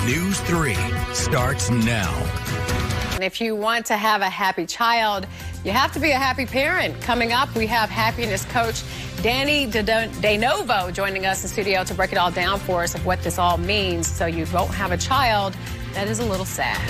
News 3 starts now. And if you want to have a happy child, you have to be a happy parent. Coming up, we have happiness coach Dannie De Novo joining us in studio to break it all down for us of what this all means so you won't have a child that is a little sad.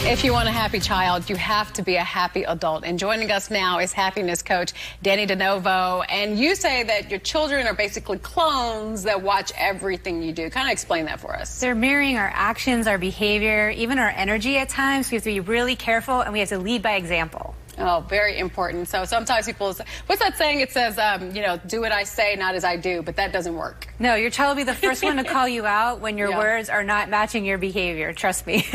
If you want a happy child, you have to be a happy adult. And joining us now is happiness coach Dannie De Novo. And you say that your children are basically clones that watch everything you do. Kind of explain that for us. They're mirroring our actions, our behavior, even our energy at times. We have to be really careful, and we have to lead by example. Oh, very important. So sometimes people say, what's that saying? It says, do what I say, not as I do, but that doesn't work. No, your child will be the first one to call you out when your words are not matching your behavior. Trust me.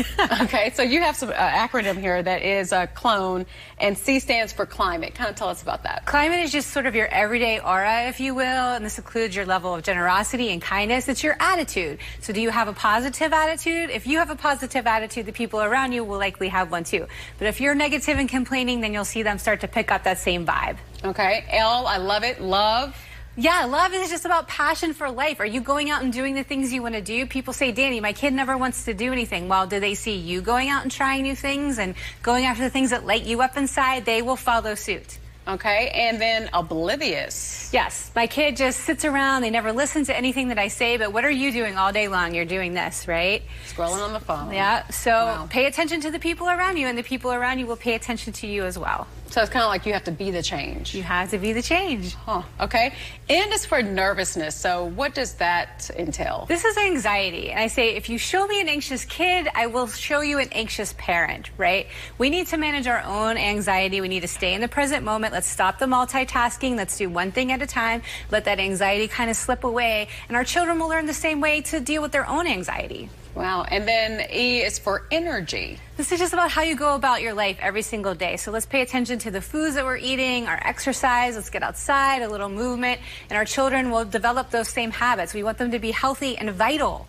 Okay, so you have some acronym here that is clone, and C stands for climate. Kind of tell us about that. Climate is just sort of your everyday aura, if you will, and this includes your level of generosity and kindness. It's your attitude. So do you have a positive attitude? If you have a positive attitude, the people around you will likely have one too. But if you're negative and complaining, then you'll see them start to pick up that same vibe. Okay. L, I love it. Love. Yeah, love is just about passion for life. Are you going out and doing the things you want to do? People say, Danny, my kid never wants to do anything. Well, do they see you going out and trying new things and going after the things that light you up inside? They will follow suit. Okay, and then oblivious. Yes, my kid just sits around. They never listen to anything that I say, but what are you doing all day long? You're doing this, right? Scrolling on the phone. Yeah, so pay attention to the people around you, and the people around you will pay attention to you as well. So it's kind of like you have to be the change. You have to be the change. Huh, okay. N is for nervousness, so what does that entail? This is anxiety, and I say if you show me an anxious kid, I will show you an anxious parent, right? We need to manage our own anxiety. We need to stay in the present moment. Let's stop the multitasking. Let's do one thing at a time. Let that anxiety kind of slip away, and our children will learn the same way to deal with their own anxiety. Wow, and then E is for energy. This is just about how you go about your life every single day. So let's pay attention to the foods that we're eating, our exercise, let's get outside, a little movement, and our children will develop those same habits. We want them to be healthy and vital.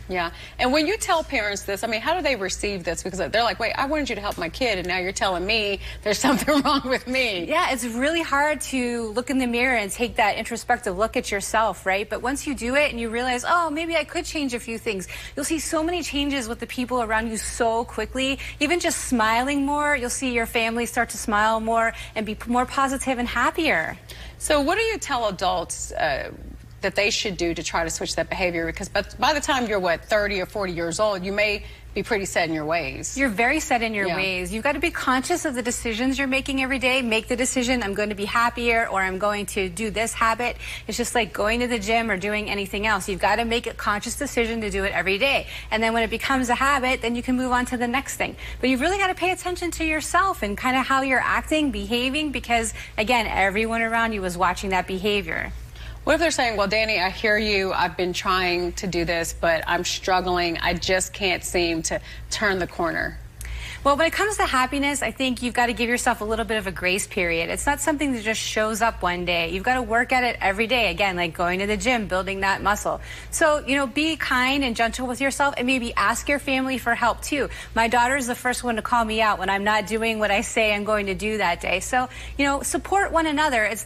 Yeah, and when you tell parents this, I mean, how do they receive this? Because they're like, wait, I wanted you to help my kid, and now you're telling me there's something wrong with me. Yeah, it's really hard to look in the mirror and take that introspective look at yourself, right? But once you do it and you realize, oh, maybe I could change a few things, you'll see so many changes with the people around you so quickly. Even just smiling more, you'll see your family start to smile more and be more positive and happier. So what do you tell adults that they should do to try to switch that behavior? Because by the time you're, 30 or 40 years old, you may be pretty set in your ways. You're very set in your ways. You've got to be conscious of the decisions you're making every day. Make the decision, I'm going to be happier, or I'm going to do this habit. It's just like going to the gym or doing anything else. You've got to make a conscious decision to do it every day. And then when it becomes a habit, then you can move on to the next thing. But you've really got to pay attention to yourself and kind of how you're acting, behaving, because, again, everyone around you is watching that behavior. What if they're saying, well, Danny, I hear you. I've been trying to do this, but I'm struggling. I just can't seem to turn the corner. Well, when it comes to happiness, I think you've got to give yourself a little bit of a grace period. It's not something that just shows up one day. You've got to work at it every day. Again, like going to the gym, building that muscle. So, be kind and gentle with yourself, and maybe ask your family for help too. My daughter is the first one to call me out when I'm not doing what I say I'm going to do that day. So, support one another. It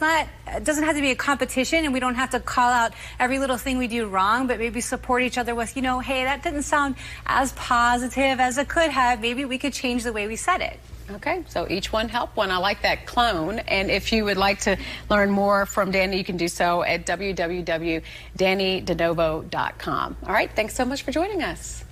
doesn't have to be a competition, and we don't have to call out every little thing we do wrong, but maybe support each other with, hey, that didn't sound as positive as it could have. Maybe we could change the way we said it. Okay, so each one help one. I like that, clone. And if you would like to learn more from Danny, you can do so at www.danniedenovo.com. All right, thanks so much for joining us.